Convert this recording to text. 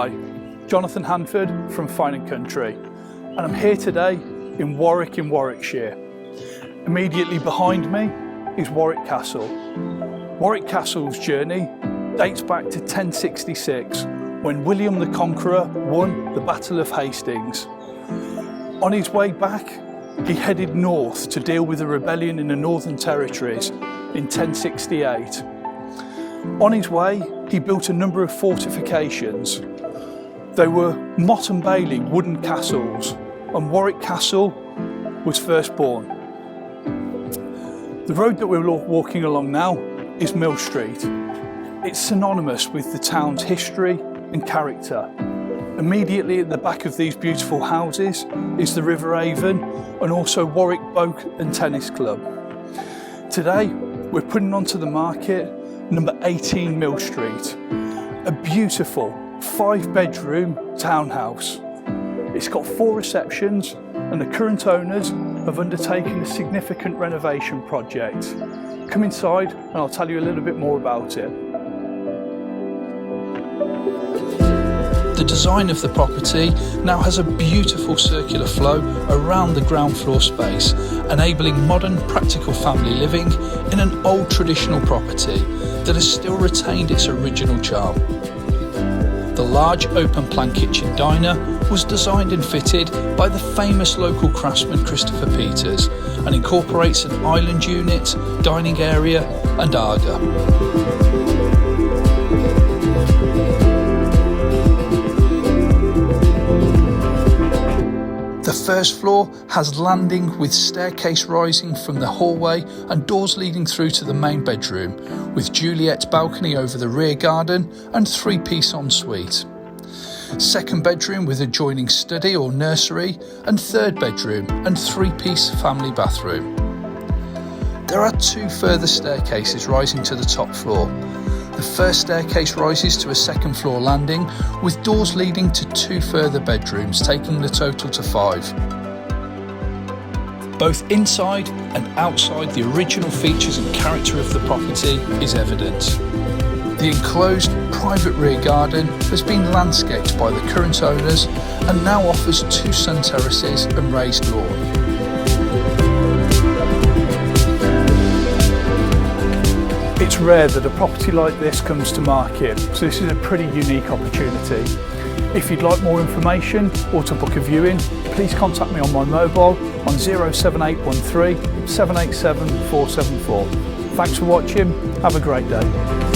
Hi, Jonathan Hanford from Fine & Country, and I'm here today in Warwick in Warwickshire. Immediately behind me is Warwick Castle. Warwick Castle's journey dates back to 1066 when William the Conqueror won the Battle of Hastings. On his way back, he headed north to deal with a rebellion in the Northern Territories in 1068. On his way, he built a number of fortifications. They were Motte and Bailey wooden castles, and Warwick Castle was first born. The road that we're walking along now is Mill Street. It's synonymous with the town's history and character. Immediately at the back of these beautiful houses is the River Avon and also Warwick Boat and Tennis Club. Today, we're putting onto the market number 18 Mill Street, a beautiful 5-bedroom townhouse. It's got 4 receptions and the current owners have undertaken a significant renovation project. Come inside and I'll tell you a little bit more about it. The design of the property now has a beautiful circular flow around the ground floor space, enabling modern practical family living in an old traditional property that has still retained its original charm. The large open plan kitchen diner was designed and fitted by the famous local craftsman Christopher Peters and incorporates an island unit, dining area and Aga. The first floor has landing with staircase rising from the hallway and doors leading through to the main bedroom, with Juliet's balcony over the rear garden and 3-piece ensuite. Second bedroom with adjoining study or nursery, and third bedroom and 3-piece family bathroom. There are 2 further staircases rising to the top floor. The first staircase rises to a second floor landing with doors leading to 2 further bedrooms, taking the total to 5. Both inside and outside, the original features and character of the property is evident. The enclosed private rear garden has been landscaped by the current owners and now offers 2 sun terraces and raised lawn. It's rare that a property like this comes to market, so this is a pretty unique opportunity. If you'd like more information or to book a viewing, please contact me on my mobile on 07813 787 474. Thanks for watching, have a great day.